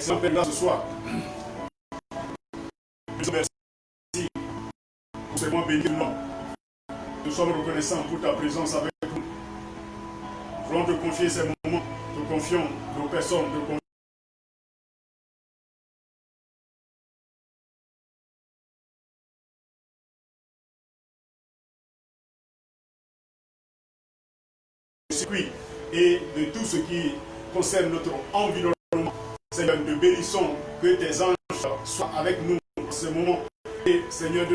Excellent Père, ce soir. Nous remercions pour ce mois béni. Nous sommes reconnaissants pour ta présence avec nous. Nous voulons te confier ces moments, te confions nos personnes, te confions circuit et de tout ce qui concerne notre environnement. Seigneur, nous te bénissons, que tes anges soient avec nous en ce moment. Et Seigneur,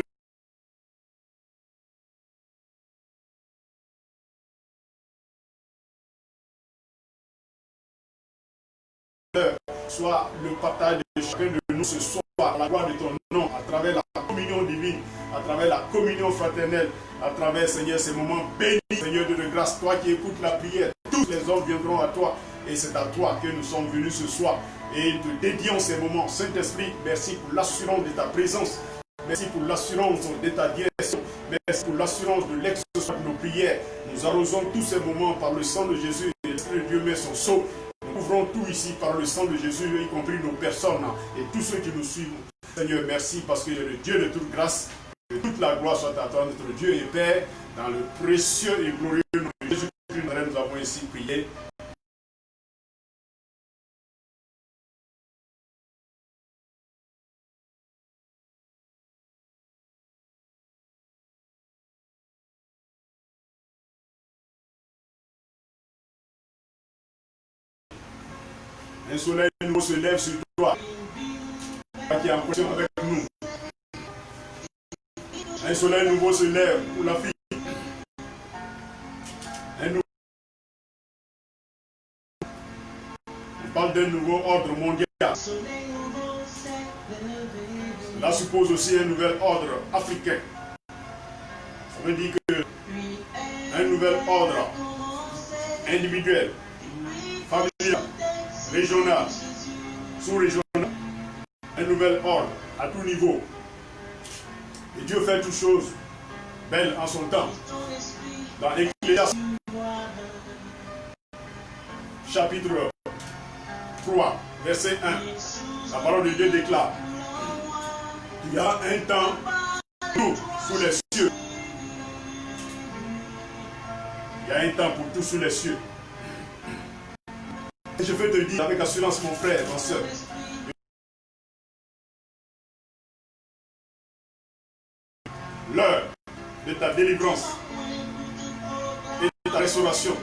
soit le partage de chacun de nous ce soir, à la gloire de ton nom, à travers la communion divine, à travers la communion fraternelle, à travers, Seigneur, ces moments bénis, Seigneur de grâce, toi qui écoutes la prière, tous les hommes viendront à toi, et c'est à toi que nous sommes venus ce soir, et te dédions ces moments. Saint-Esprit, merci pour l'assurance de ta présence, merci pour l'assurance de ta direction, merci pour l'assurance de l'exaucement de nos prières. Nous arrosons tous ces moments par le sang de Jésus, et l'Esprit de Dieu met son sceau. Nous ouvrons tout ici par le sang de Jésus, y compris nos personnes et tous ceux qui nous suivent. Seigneur, merci parce que le Dieu de toute grâce, que toute la gloire soit à toi, notre Dieu et Père, dans le précieux et glorieux nom de Jésus-Christ, nous avons ici prié. Un soleil nouveau se lève sur toi, qui est en connexion avec nous. Un soleil nouveau se lève pour la fille. On parle d'un nouveau ordre mondial. Cela suppose aussi un nouvel ordre africain. Ça veut dire que un nouvel ordre individuel, familial, régional, sous-régional, un nouvel ordre à tout niveau. Et Dieu fait toutes choses belles en son temps. Dans Ecclésiaste, chapitre 3, verset 1, la parole de Dieu déclare: il y a un temps pour tout sous les cieux. Il y a un temps pour tout sous les cieux. Et je veux te dire avec assurance, mon frère, ma soeur, l'heure de ta délivrance et de ta restauration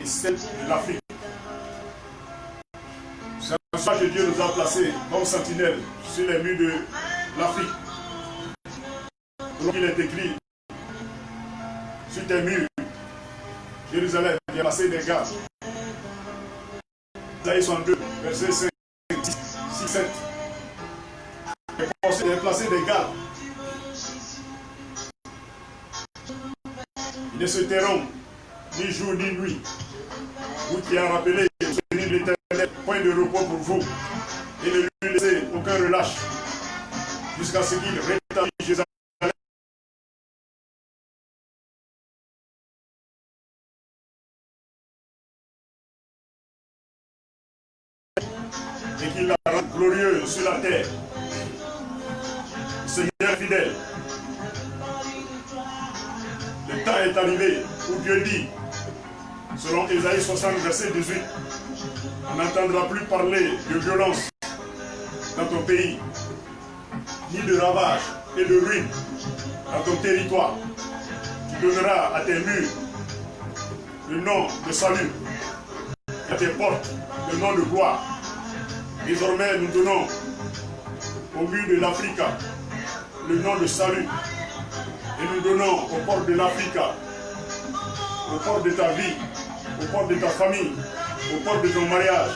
est celle de l'Afrique. C'est pour ça que Dieu nous a placés comme sentinelles sur les murs de l'Afrique. Donc il est écrit sur tes murs, Jérusalem, il y a passé des gardes. Isaïe 62, verset 5, 6, 7. Il est placé des gardes. Ils ne se tairont ni jour ni nuit. Vous qui a rappelé le souvenir de l'Éternel, point de repos pour vous, et ne lui laissez aucun relâche, jusqu'à ce qu'il rétablisse Jérusalem. Et qu'il la rende glorieuse sur la terre. Seigneur fidèle, le temps est arrivé où Dieu dit, selon Ésaïe 60, verset 18, on n'entendra plus parler de violence dans ton pays, ni de ravages et de ruines dans ton territoire. Tu donneras à tes murs le nom de salut, et à tes portes le nom de gloire. Désormais, nous donnons au mur de l'Afrique le nom de salut. Et nous donnons au port de l'Afrique, au port de ta vie, au port de ta famille, au port de ton mariage,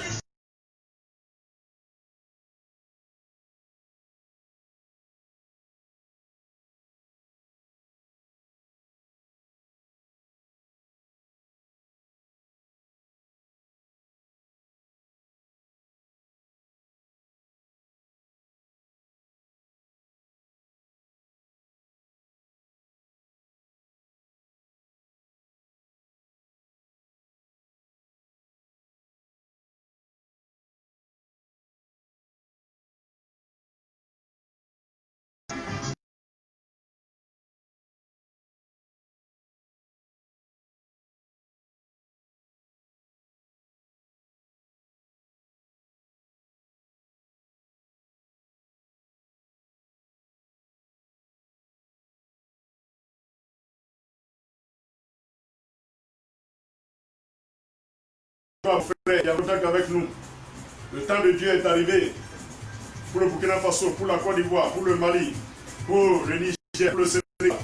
mon frère qui est en contact avec nous. Le temps de Dieu est arrivé pour le Burkina Faso, pour la Côte d'Ivoire, pour le Mali, pour le Niger, pour le Sénégal,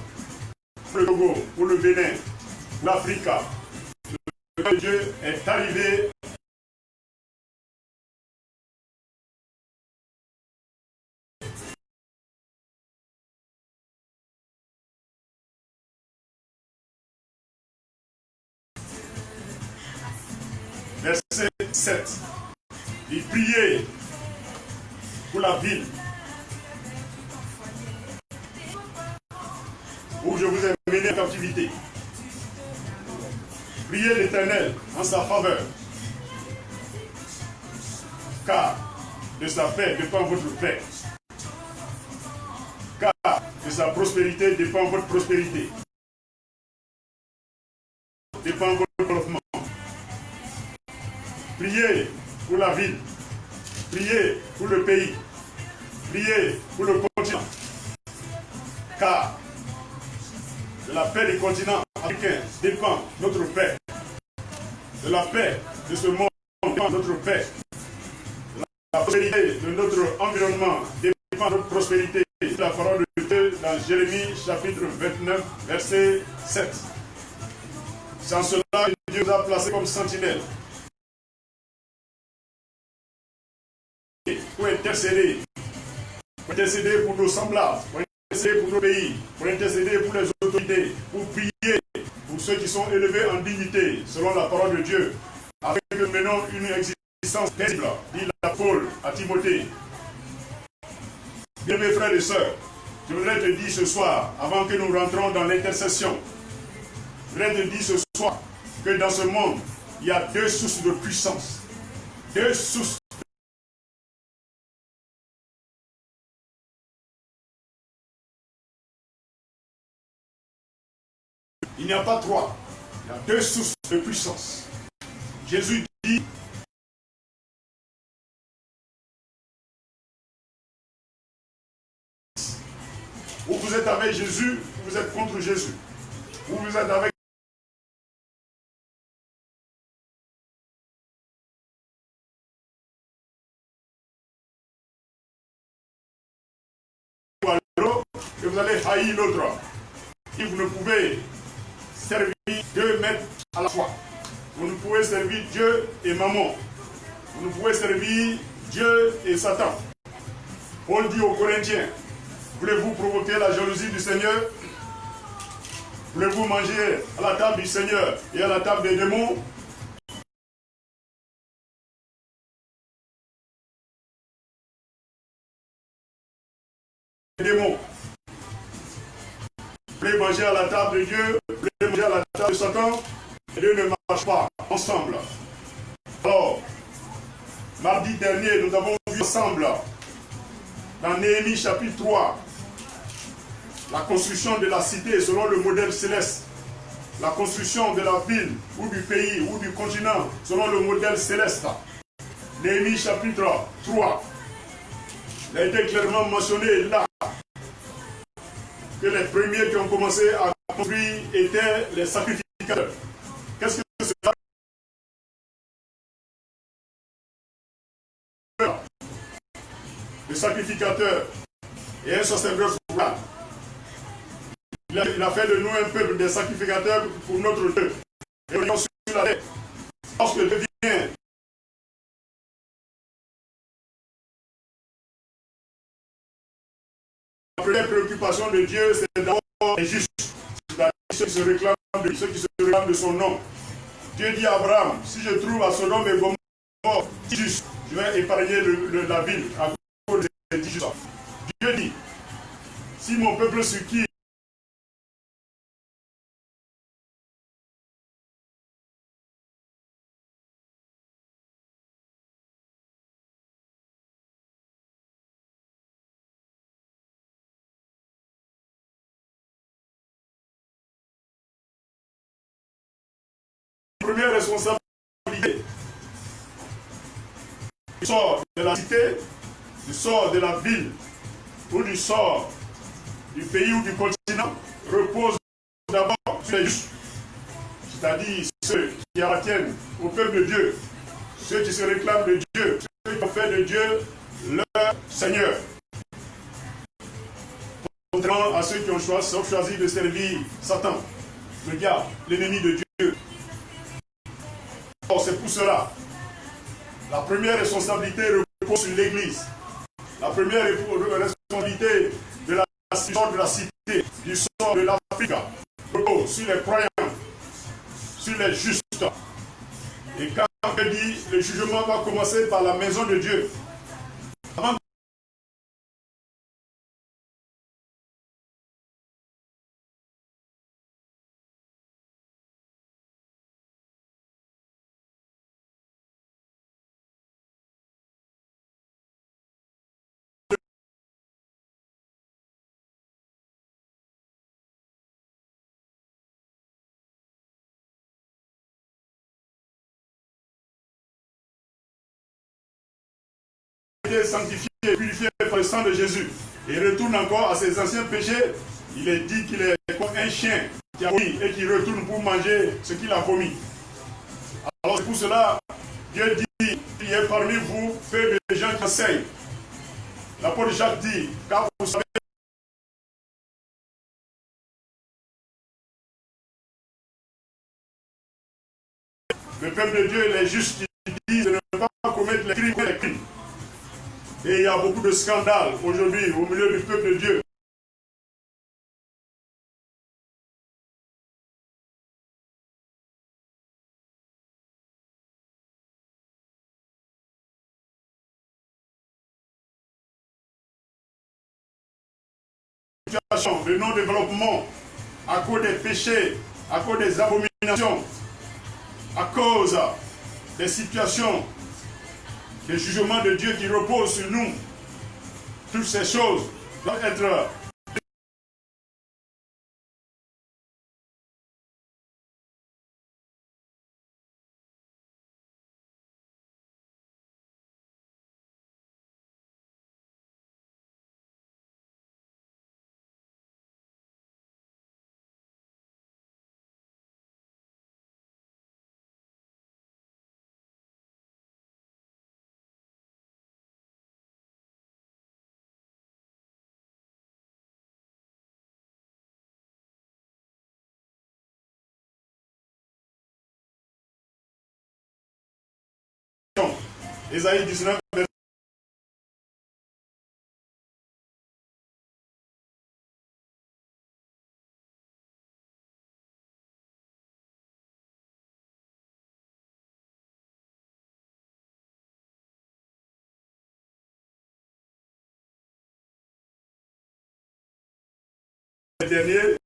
pour le Togo, pour le Bénin, pour l'Afrique. Le temps de Dieu est arrivé. Verset 7. Il priait pour la ville où je vous ai mené en captivité. Priez l'Éternel en sa faveur, car de sa paix dépend votre paix, car de sa prospérité dépend votre prospérité, dépend votre développement. Priez pour la ville, priez pour le pays, priez pour le continent, car de la paix du continent africain dépend notre paix. De la paix de ce monde dépend notre paix. De la prospérité de notre environnement dépend notre prospérité. C'est la parole de Dieu dans Jérémie chapitre 29, verset 7. C'est en cela que Dieu nous a placés comme sentinelles. Pour intercéder pour nos semblables, pour intercéder pour nos pays, pour intercéder pour les autorités, pour prier pour ceux qui sont élevés en dignité, selon la parole de Dieu, afin que nous menons une existence paisible, dit l'apôtre à Timothée. Bien mes frères et sœurs, je voudrais te dire ce soir, avant que nous rentrons dans l'intercession, je voudrais te dire ce soir que dans ce monde, il y a deux sources de puissance, deux sources. Il n'y a pas trois, il y a deux sources de puissance. Jésus dit, ou vous êtes avec Jésus, ou vous êtes contre Jésus. Ou vous êtes avec et vous allez haïr l'autre. Et vous ne pouvez servir deux maîtres à la fois. Vous ne pouvez servir Dieu et Mammon. Vous ne pouvez servir Dieu et Satan. Paul dit aux Corinthiens, voulez-vous provoquer la jalousie du Seigneur? Voulez-vous manger à la table du Seigneur et à la table des démons? Les démons. Vous voulez manger à la table de Dieu, vous voulez manger à la table de Satan, les deux ne marchent pas ensemble. Alors, mardi dernier, nous avons vu ensemble, dans Néhémie chapitre 3, la construction de la cité selon le modèle céleste. La construction de la ville, ou du pays, ou du continent, selon le modèle céleste. Néhémie chapitre 3. Il a été clairement mentionné là que les premiers qui ont commencé à construire étaient les sacrificateurs. Qu'est-ce que c'est ça? Le sacrificateur et un sacerdoce royal. Il a fait de nous un peuple de sacrificateurs pour notre Dieu. Et nous sur la terre. Lorsque Dieu vient, la première préoccupation de Dieu, c'est d'abord les justes. C'est-à-dire ceux qui se réclament de lui, ceux qui se réclament de son nom. Dieu dit à Abraham, si je trouve à Sodome et Gomorrhe 10 justes, je vais épargner la ville à cause des 10 justes. Dieu dit, si mon peuple sur qui première responsabilité du sort de la cité, du sort de la ville ou du sort du pays ou du continent repose d'abord sur les justes, c'est-à-dire ceux qui appartiennent au peuple de Dieu, ceux qui se réclament de Dieu, ceux qui ont fait de Dieu leur Seigneur. Contrairement à ceux qui ont choisi de servir Satan, le diable, l'ennemi de Dieu. Alors c'est pour cela, la première responsabilité repose sur l'Église. La première responsabilité de la sort de la cité, du sort de l'Afrique, repose sur les croyants, sur les justes. Et quand on dit le jugement va commencer par la maison de Dieu, avant sanctifié et purifié par le sang de Jésus et retourne encore à ses anciens péchés, il est dit qu'il est comme un chien qui a vomi et qui retourne pour manger ce qu'il a vomi. Alors c'est pour cela Dieu dit qu'il y a parmi vous peu de gens qui enseignent. L'apôtre Jacques dit, car vous savez le peuple de Dieu, les justes qui disent de ne pas commettre les crimes. Et il y a beaucoup de scandales aujourd'hui au milieu du peuple de Dieu. Le non-développement à cause des péchés, à cause des abominations, à cause des situations, des jugements de Dieu qui reposent sur nous. Toutes ces choses doivent être Ésaïe 19, dernier,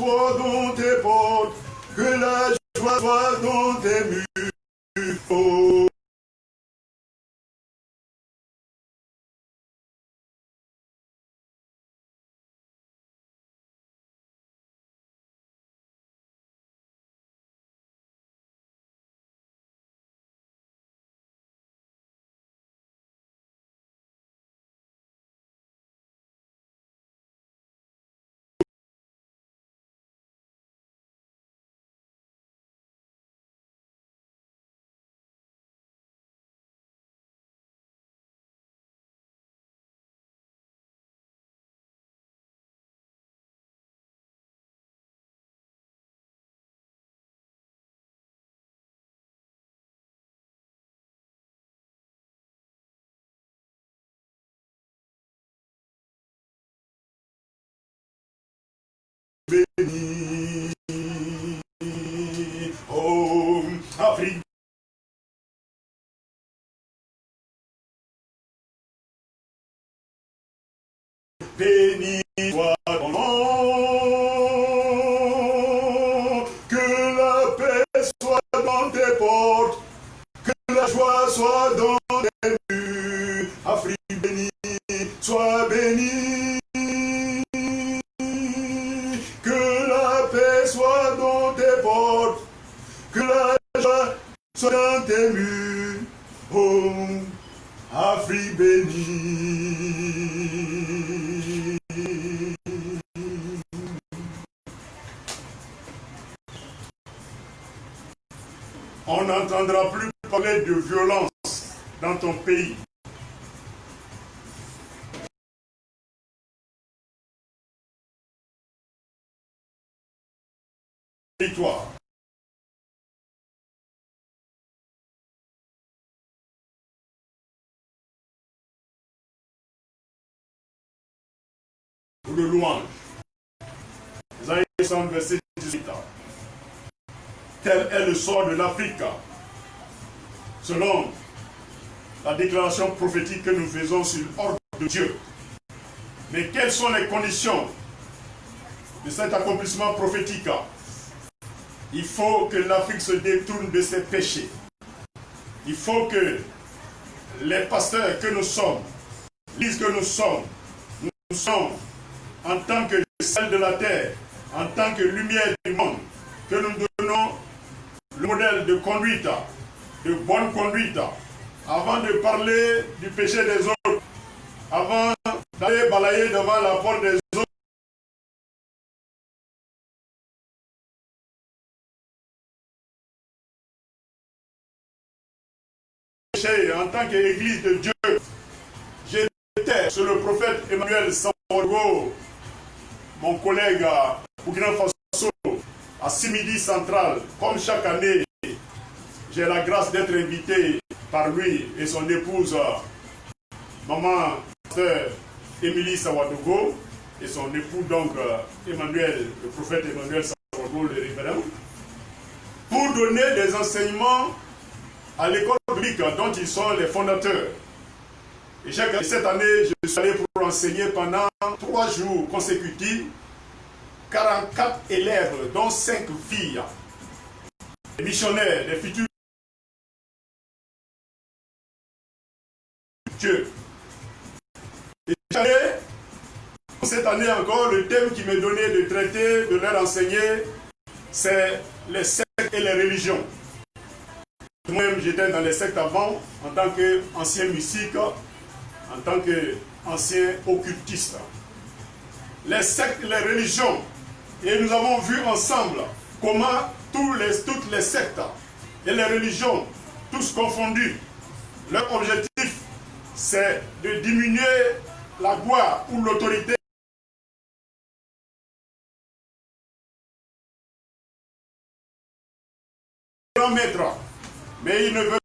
soit dans tes portes, que la joie soit dans tes murs. Oh. Béni, oh, Afrique. Béni soit ton nom, que la paix soit dans tes portes, que la joie soit dans tes murs. Afrique bénie, sois bénie, que la paix soit dans tes portes, que la joie soit dans tes murs. Oh, Afrique bénie. On n'entendra plus parler de violence dans ton pays. Victoire. Ou de louange. Isaïe 60, verset 18. Tel est le sort de l'Afrique, selon la déclaration prophétique que nous faisons sur l'ordre de Dieu. Mais quelles sont les conditions de cet accomplissement prophétique? Il faut que l'Afrique se détourne de ses péchés. Il faut que les pasteurs que nous sommes, l'Église que nous sommes en tant que sel de la terre, en tant que lumière du monde, que nous donnons le modèle de conduite, de bonne conduite, avant de parler du péché des autres, avant d'aller balayer devant la porte des autres. En tant qu'Église de Dieu, j'étais sur le prophète Emmanuel Samorgo, mon collègue à Burkina Faso, à Simidi Central. Comme chaque année, j'ai la grâce d'être invité par lui et son épouse, maman sœur Émilie Sawadogo, et son époux donc Emmanuel, le prophète Emmanuel Sawadogo, le révérend, pour donner des enseignements à l'école publique dont ils sont les fondateurs. Et cette année, je suis allé pour enseigner pendant 3 jours consécutifs 44 élèves, dont 5 filles, des missionnaires, des futurs Dieu. Et cette année encore, le thème qui m'est donné de traiter, de leur enseigner, c'est les sectes et les religions. Moi-même, j'étais dans les sectes avant, en tant qu'ancien mystique, en tant qu'ancien occultiste. Les sectes et les religions. Et nous avons vu ensemble comment toutes les sectes et les religions, tous confondus, leur objectif, c'est de diminuer la gloire ou l'autorité du grand maître. Mais ils ne veulent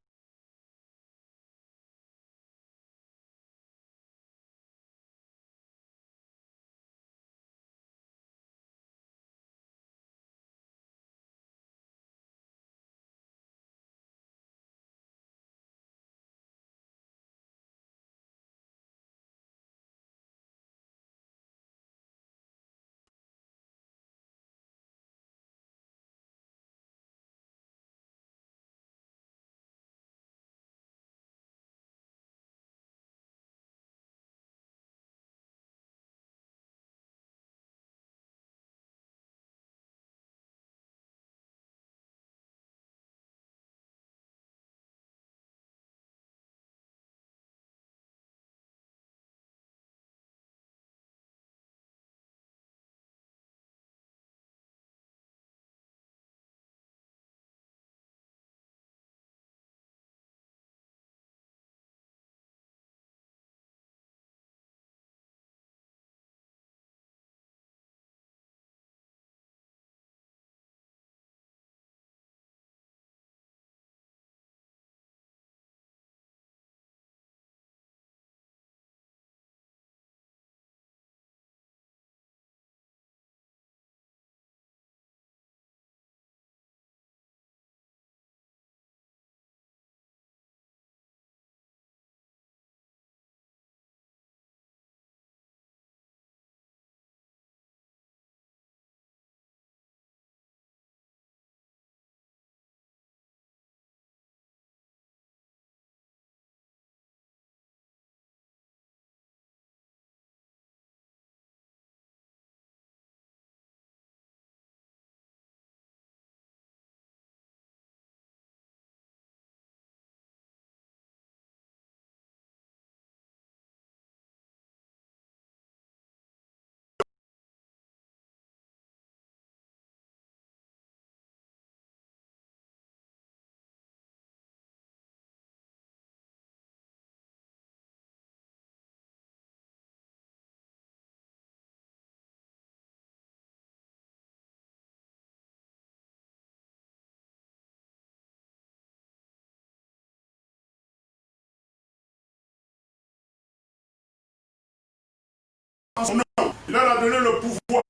en son nom. Il leur a donné le pouvoir.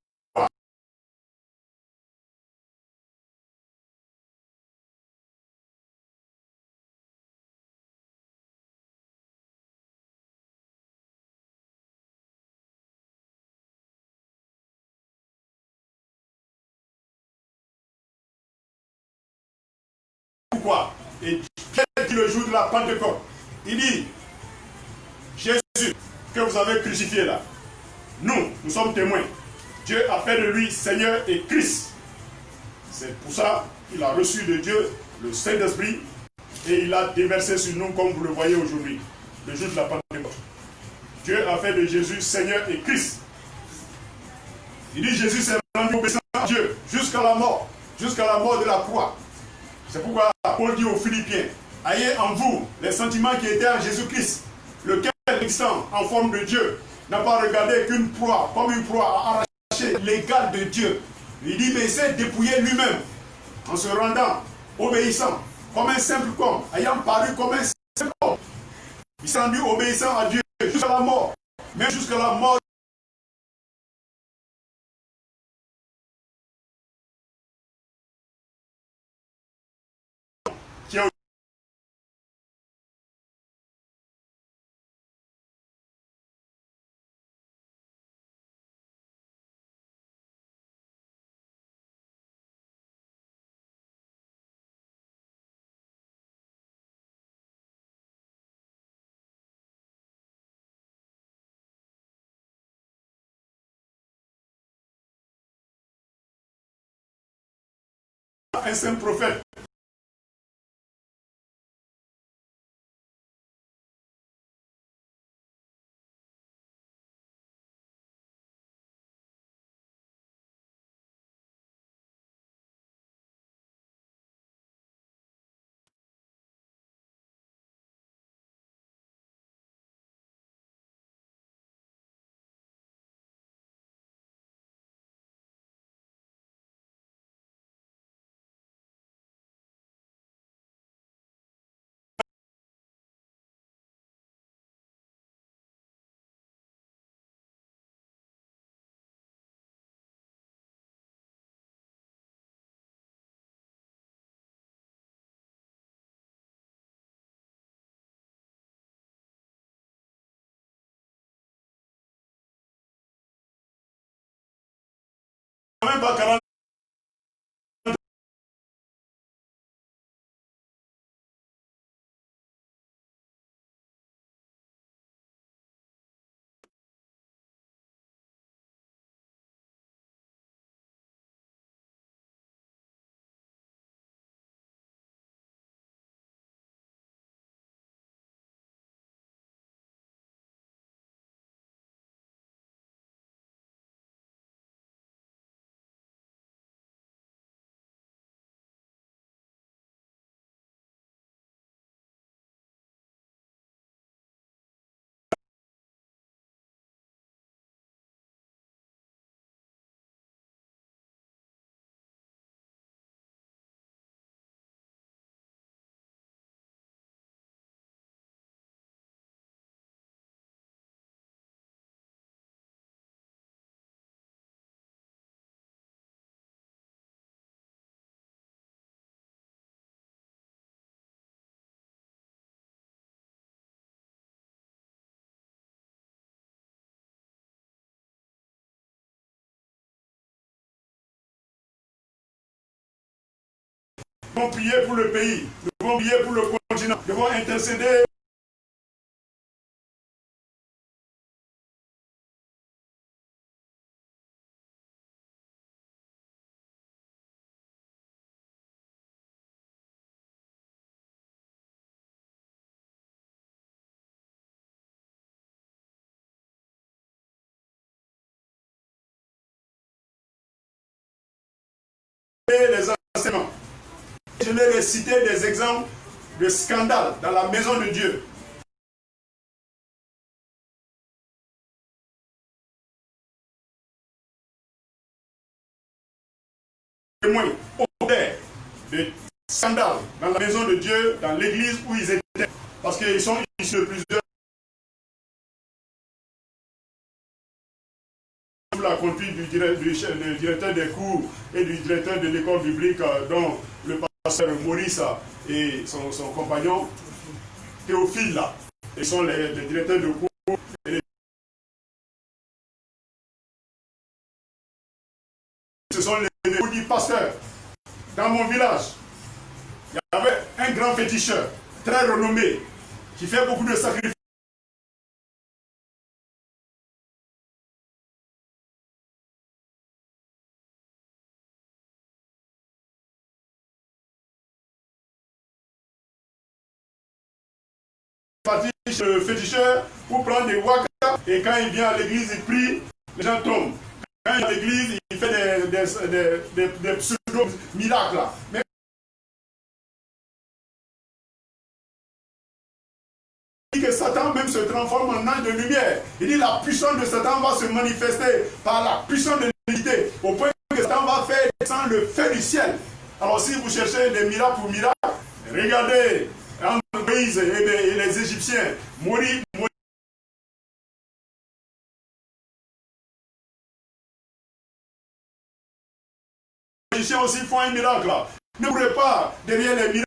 Pourquoi? Et Pierre dit le jour de la Pentecôte, il dit, Jésus, que vous avez crucifié là, nous sommes témoins. Dieu a fait de lui Seigneur et Christ. C'est pour ça qu'il a reçu de Dieu le Saint-Esprit et il a déversé sur nous comme vous le voyez aujourd'hui, le jour de la Pentecôte. Dieu a fait de Jésus Seigneur et Christ. Il dit Jésus s'est rendu obéissant à Dieu jusqu'à la mort de la croix. C'est pourquoi Paul dit aux Philippiens, ayez en vous les sentiments qui étaient en Jésus-Christ, lequel, existant en forme de Dieu, n'a pas regardé qu'une proie, comme une proie à arracher l'égal de Dieu. Il dit, mais il s'est dépouillé lui-même, en se rendant obéissant, comme un simple homme, ayant paru comme un simple homme. Il s'est rendu obéissant à Dieu jusqu'à la mort, même jusqu'à la mort. Un saint prophète. Même pas 40. Nous devons prier pour le pays, nous devons prier pour le continent, nous devons intercéder. Les enseignements. Je vais citer des exemples de scandales dans la maison de Dieu. Témoins de scandales dans la maison de Dieu, dans l'église où ils étaient, parce qu'ils sont issus de plusieurs conduite du directeur des cours et du directeur de l'école biblique, dont le pasteur Maurice et son compagnon Théophile, là. Ils sont les directeurs de cours. Ce sont les maudits pasteurs. Dans mon village, il y avait un grand féticheur, très renommé, qui fait beaucoup de sacrifices. Le féticheur pour prendre des wakas, et quand il vient à l'église, il prie, les gens tombent. Quand il vient à l'église, il fait des pseudo-miracles. Mais il dit que Satan même se transforme en ange de lumière. Il dit que la puissance de Satan va se manifester par la puissance de l'unité, au point que Satan va faire descendre le feu du ciel. Alors si vous cherchez des miracles pour miracles, regardez entre Moïse et les Égyptiens, Moïse les Égyptiens aussi font un miracle. Ne courez pas derrière les miracles.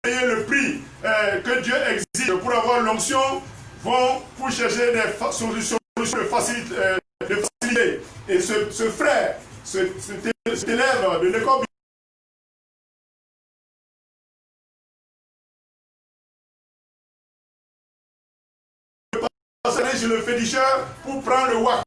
Payez le prix que Dieu exige pour avoir l'onction, vont pour chercher des solutions de facilité. Et ce frère, cet élève de l'école, chez le féticheur pour prendre le wak.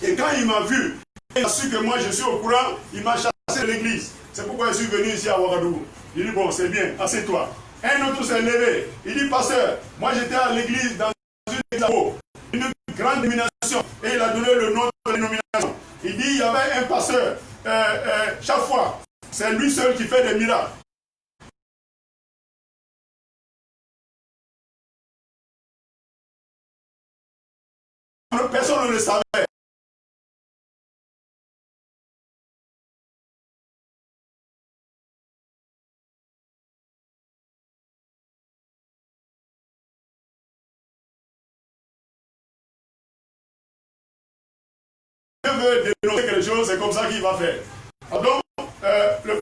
Et quand il m'a vu, il a su que moi je suis au courant, il m'a chassé de l'église. C'est pourquoi je suis venu ici à Ouagadougou. Il dit bon, c'est bien, assieds-toi. Un autre s'est levé. Il dit pasteur, moi j'étais à l'église dans une grande dénomination. Et il a donné le nom de la dénomination. Il dit il y avait un pasteur, chaque fois, c'est lui seul qui fait des miracles. Personne ne le savait. Dieu veut dénoncer quelque chose, c'est comme ça qu'il va faire. Donc, le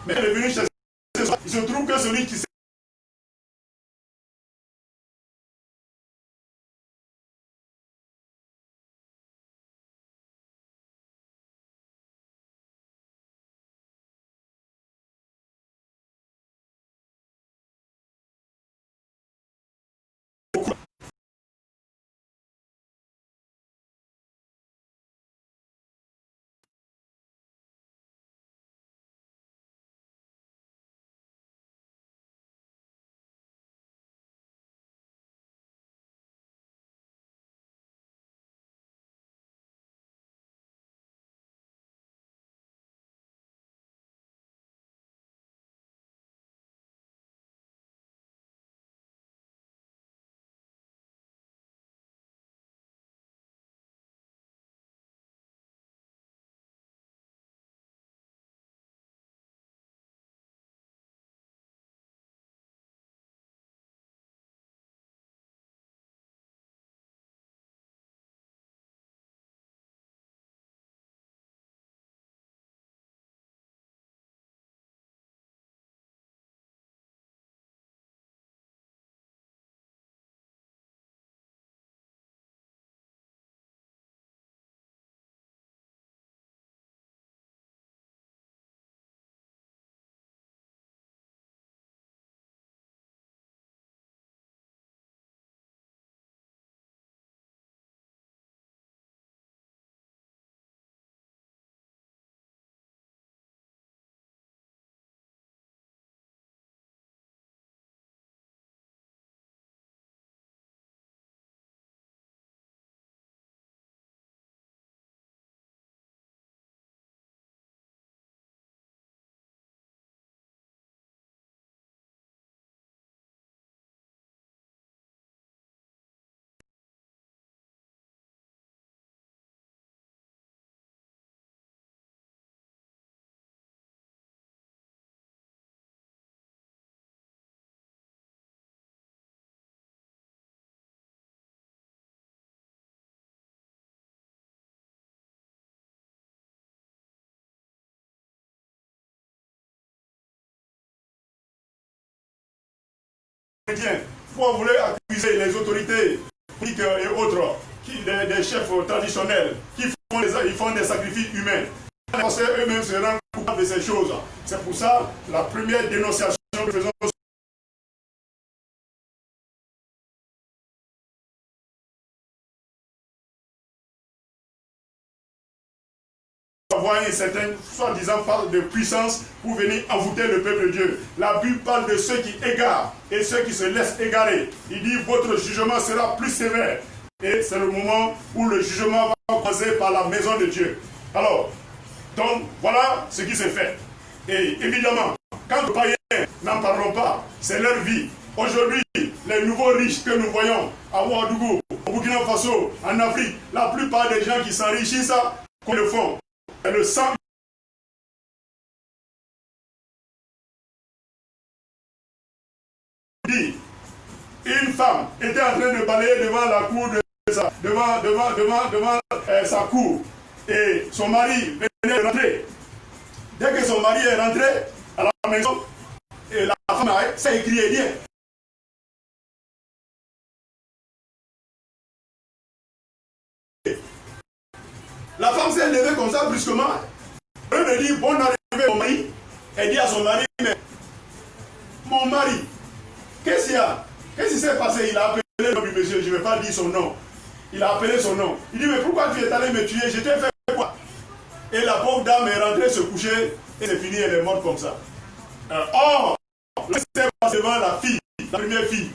mais il est venu chez il se trouve que celui qui Pourquoi vous voulez accuser les autorités et autres, des chefs traditionnels, qui font des sacrifices humains? Parce qu'eux-mêmes se rendent coupables de ces choses. C'est pour ça la première dénonciation que nous faisons avoir une certaine, soi-disant, parle de puissance pour venir envoûter le peuple de Dieu. La Bible parle de ceux qui égarent et ceux qui se laissent égarer. Il dit votre jugement sera plus sévère. Et c'est le moment où le jugement va commencer par la maison de Dieu. Alors, donc voilà ce qui s'est fait. Et évidemment, quand les païens n'en parlons pas, c'est leur vie. Aujourd'hui, les nouveaux riches que nous voyons à Ouagadougou, au Burkina Faso, en Afrique, la plupart des gens qui s'enrichissent, comme le font, c'est le sang. Une femme était en train de balayer devant la cour de devant sa cour. Et son mari venait de rentrer. Dès que son mari est rentré à la maison, et la femme s'est écriée bien. La femme s'est levée comme ça brusquement. Elle me dit, bon arrivée mon mari. Elle dit à son mari, mais mon mari, qu'est-ce qu'il y a? Qu'est-ce qui s'est passé? Il a appelé le nom du monsieur, je ne vais pas dire son nom. Il a appelé son nom. Il dit, mais pourquoi tu es allé me tuer? Je t'ai fait quoi? Et la pauvre dame est rentrée se coucher et c'est fini, elle est morte comme ça. Or, là, c'est devant la fille, la première fille.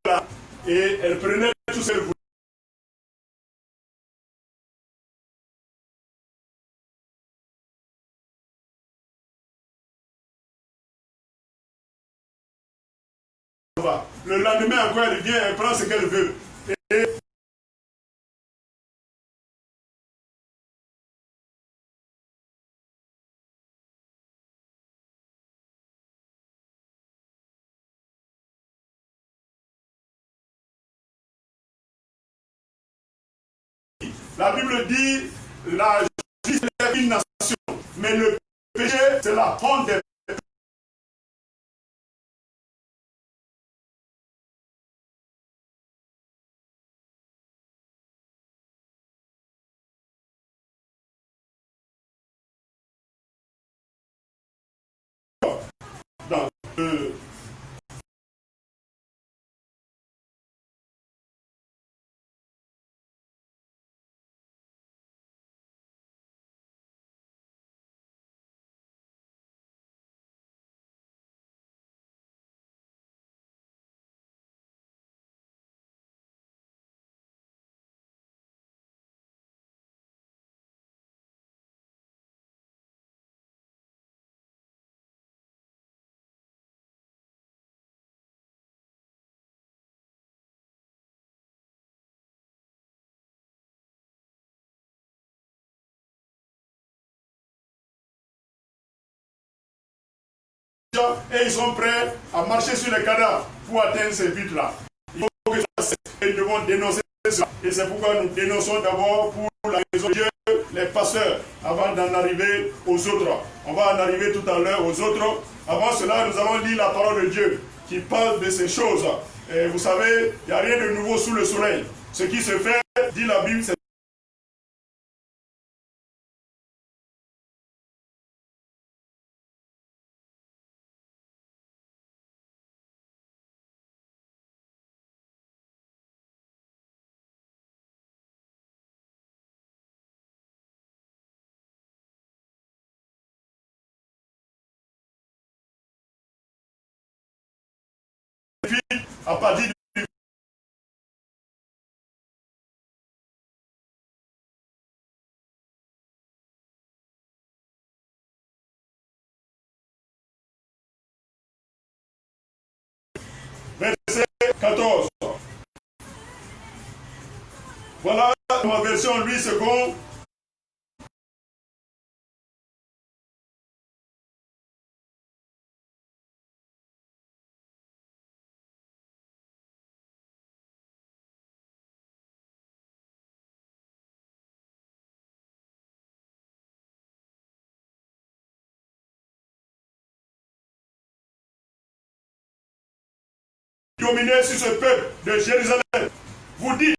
Là, et elle prenait tout ce qu'elle voulait. Le lendemain encore, elle vient, elle prend ce qu'elle veut. Et la Bible dit, la justice est une nation, mais le péché, c'est la honte des dans le et ils sont prêts à marcher sur les cadavres pour atteindre ces buts-là. Il faut que ça cesse et nous devons dénoncer cela. Et c'est pourquoi nous dénonçons d'abord pour la maison de Dieu, les pasteurs, avant d'en arriver aux autres. On va en arriver tout à l'heure aux autres. Avant cela, nous allons lire la parole de Dieu qui parle de ces choses. Et vous savez, il n'y a rien de nouveau sous le soleil. Ce qui se fait, dit la Bible, c'est à partir du verset 14. Voilà ma version 8 secondes. dominez sur ce peuple de Jérusalem. Vous dites,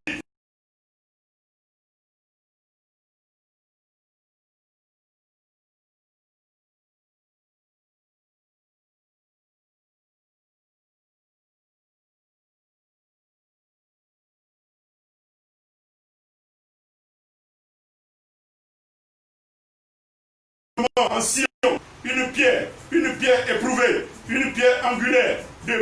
en Sion, une pierre éprouvée, une pierre angulaire de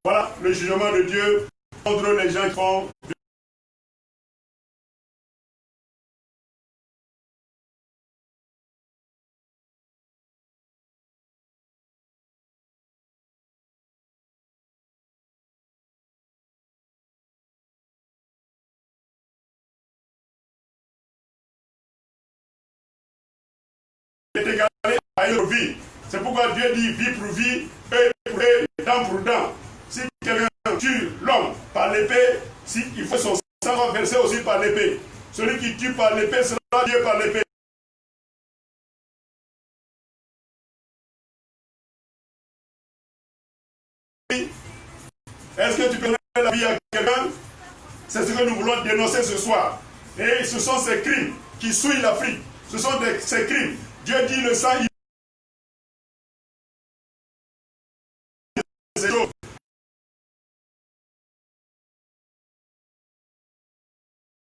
voilà le jugement de Dieu contre les gens qui font est égalé à une vie. C'est pourquoi Dieu dit vie pour vie, œil pour œil, dent pour dent. Si quelqu'un tue l'homme par l'épée, il faut son sang versé aussi par l'épée. Celui qui tue par l'épée sera tué par l'épée. Est-ce que tu peux donner la vie à quelqu'un? C'est ce que nous voulons dénoncer ce soir. Et ce sont ces crimes qui souillent l'Afrique. Ce sont ces crimes. Dieu dit le sang,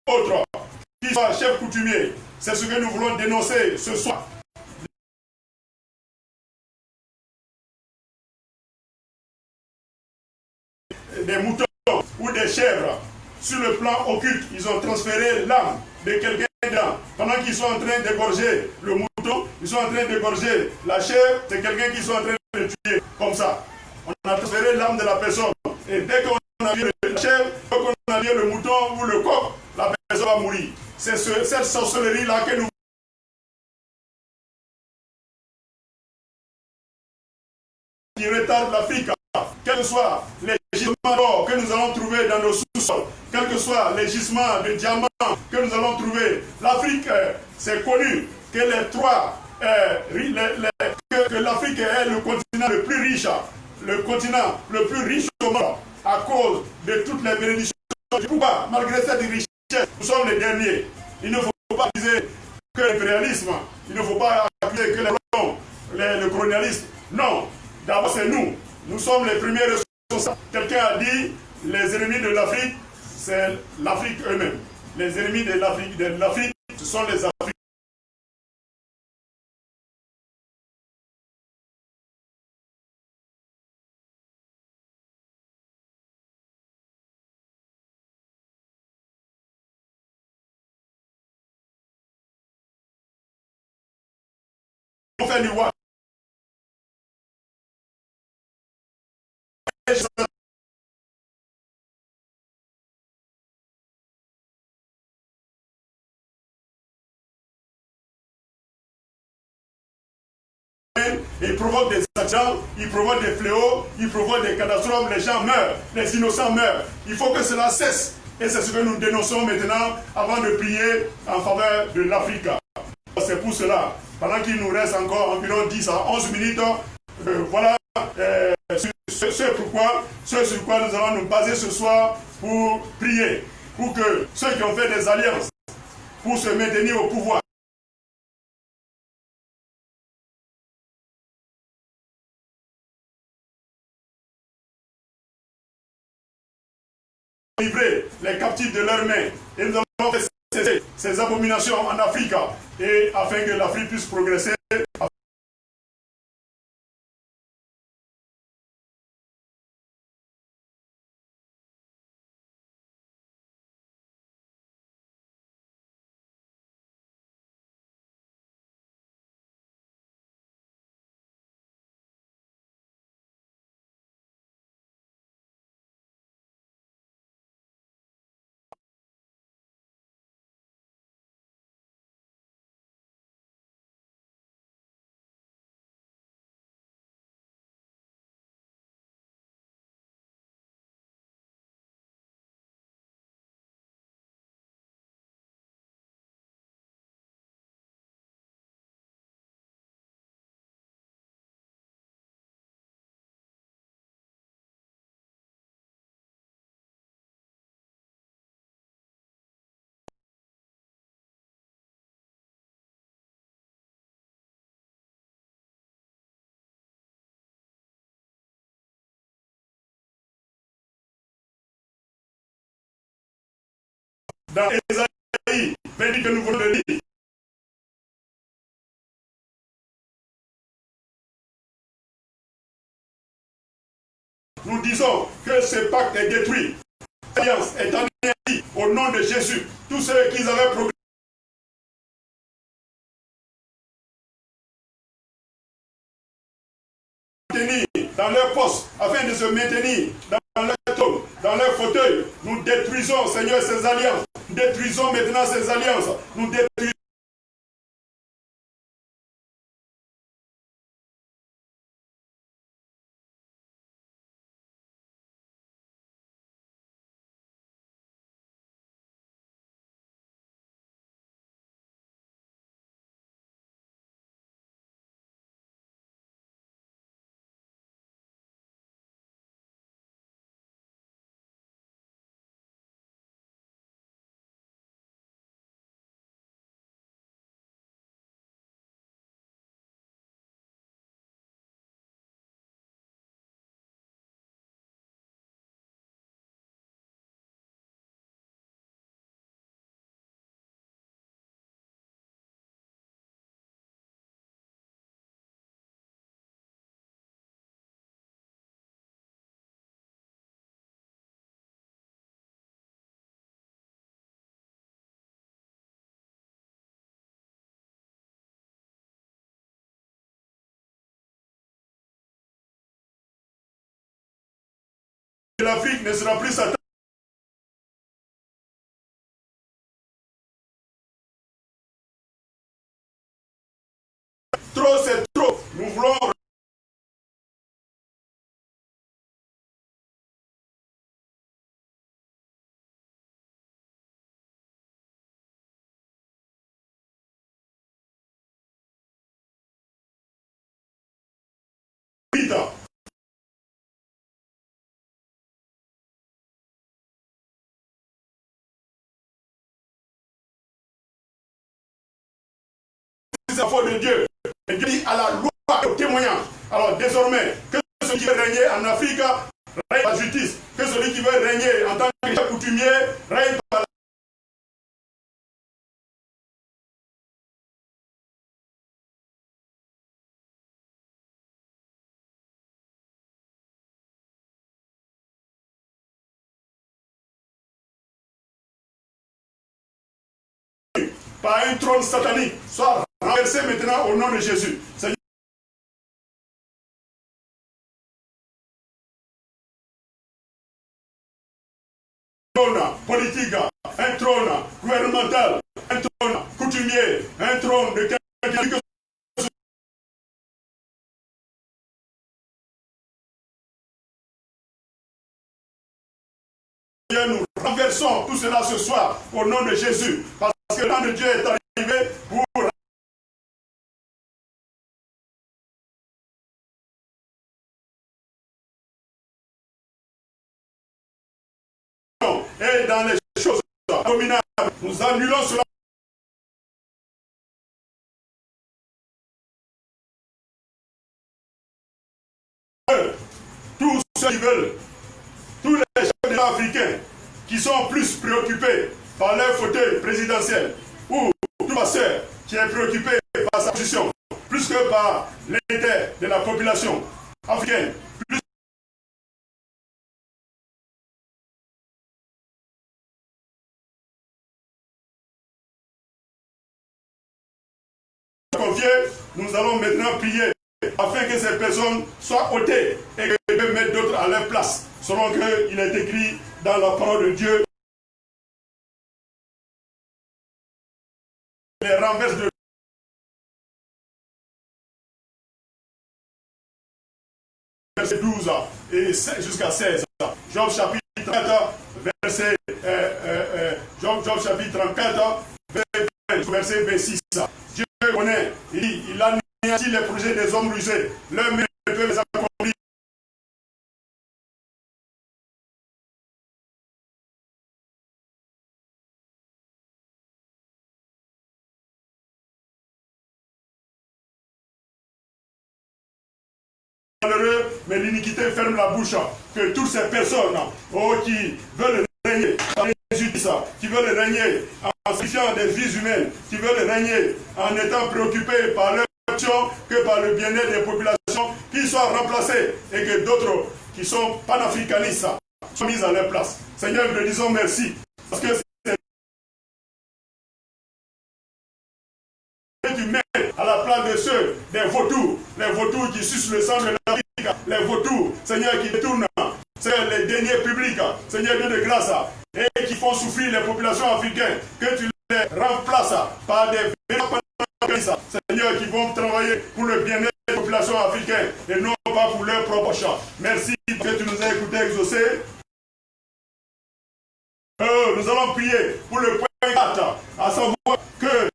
autre qui soit chef coutumier. C'est ce que nous voulons dénoncer ce soir. Des moutons ou des chèvres, sur le plan occulte, ils ont transféré l'âme de quelqu'un dedans. Pendant qu'ils sont en train d'égorger le mouton, ils sont en train d'égorger la chèvre, c'est quelqu'un qui sont en train de tuer. Comme ça. On a transféré l'âme de la personne. Et dès qu'on a vu la chèvre, dès qu'on a vu le mouton ou le coq, la personne va mourir. C'est cette sorcellerie-là que nous qui retarde l'Afrique. Quels que soient les gisements d'or que nous allons trouver dans nos sous-sols, quels que soient les gisements de diamants que nous allons trouver, l'Afrique, c'est connu que que l'Afrique est le continent le plus riche, le continent le plus riche au monde, à cause de toutes les bénédictions. Pourquoi, malgré cette richesse, nous sommes les derniers. Il ne faut pas accuser que l'impérialisme, il ne faut pas accuser que le colonialisme. Non, d'abord c'est nous. Nous sommes les premiers responsables. Quelqu'un a dit, les ennemis de l'Afrique, c'est l'Afrique eux-mêmes. Les ennemis de l'Afrique, ce sont les Africains. On fait du roi. Il provoque des accidents, il provoque des fléaux, il provoque des catastrophes, les gens meurent, les innocents meurent. Il faut que cela cesse. Et c'est ce que nous dénonçons maintenant avant de prier en faveur de l'Afrique. C'est pour cela, pendant qu'il nous reste encore environ 10 à 11 minutes, voilà ce sur quoi nous allons nous baser ce soir pour prier. pour que ceux qui ont fait des alliances pour se maintenir au pouvoir livrer les captifs de leurs mains. Et nous allons faire cesser ces abominations en Afrique, et afin que l'Afrique puisse progresser. Dans Ésaïe, dit que nous voulons le lire. Nous disons que ce pacte est détruit. L'alliance est anéantie au nom de Jésus. Tous ceux qui avaient progressé dans leur poste, afin de se maintenir dans leur tombe, dans leur fauteuil, nous détruisons, Seigneur, ces alliances. Nous détruisons maintenant ces alliances. Nous détruisons que l'Afrique ne sera plus sa. Trop, c'est trop. Nous voulons vite. C'est la faute de Dieu. Et Dieu dit à la loi, au témoignage. Alors désormais, que celui qui veut régner en Afrique règne par la justice. Que celui qui veut régner en tant que coutumier règne par un trône satanique. Soit renversé maintenant au nom de Jésus. Seigneur, un trône politique, un trône gouvernemental, un trône coutumier, un trône de quelqu'un que nous renversons tout cela ce soir au nom de Jésus. Parce que le temps de Dieu est arrivé pour et dans les choses abominable. Nous annulons cela. Tous ceux qui veulent, tous les chefs africains qui sont plus préoccupés par leur fauteuil présidentiel ou tout pasteur qui est préoccupé par sa position plus que par l'intérêt de la population africaine. Nous allons maintenant prier afin que ces personnes soient ôtées et que Dieu puisse mettre d'autres à leur place, selon qu'il est écrit dans la parole de Dieu. Les renverses de verset 12 et jusqu'à 16. Job chapitre 34, verset, Job chapitre 34, verset 26. Dieu connaît, il anéantit les projets des hommes rusés. Leurs mains ne peuvent les accomplir. Mais l'iniquité ferme la bouche. Que toutes ces personnes qui veulent régner par l'injustice, qui veulent régner en sacrifiant des vies humaines, qui veulent régner en étant préoccupés par leur action que par le bien-être des populations, qu'ils soient remplacés et que d'autres qui sont panafricanistes soient mis à leur place. Seigneur, nous te disons merci parce que tu mets à la place de ceux, des vautours, les vautours qui sucent le sang de l'Afrique, les vautours, Seigneur, qui détournent, c'est les deniers publics, Seigneur Dieu de grâce, et qui font souffrir les populations africaines, que tu les remplaces par des véritables Seigneur, qui vont travailler pour le bien-être des populations africaines et non pas pour leur propre champ. Merci que tu nous as écoutés exaucés. Nous allons prier pour le point 4, à savoir que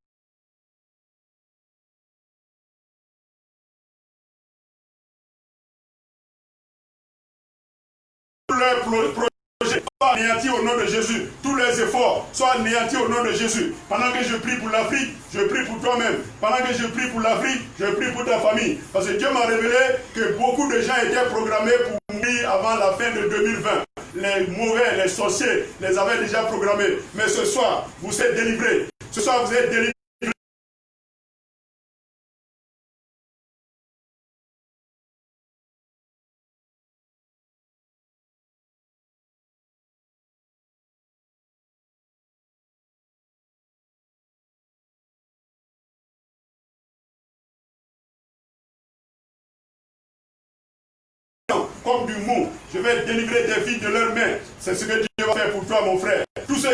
leurs projets soient anéantis au nom de Jésus. Tous les efforts soient anéantis au nom de Jésus. Pendant que je prie pour l'Afrique, je prie pour toi-même. Pendant que je prie pour l'Afrique, je prie pour ta famille. Parce que Dieu m'a révélé que beaucoup de gens étaient programmés pour mourir avant la fin de 2020. Les mauvais, les sorciers les avaient déjà programmés. Mais ce soir, vous êtes délivrés. Ce soir, vous êtes délivrés. Comme du mou, je vais délivrer tes filles de leurs mains. C'est ce que Dieu va faire pour toi, mon frère. Tous ceux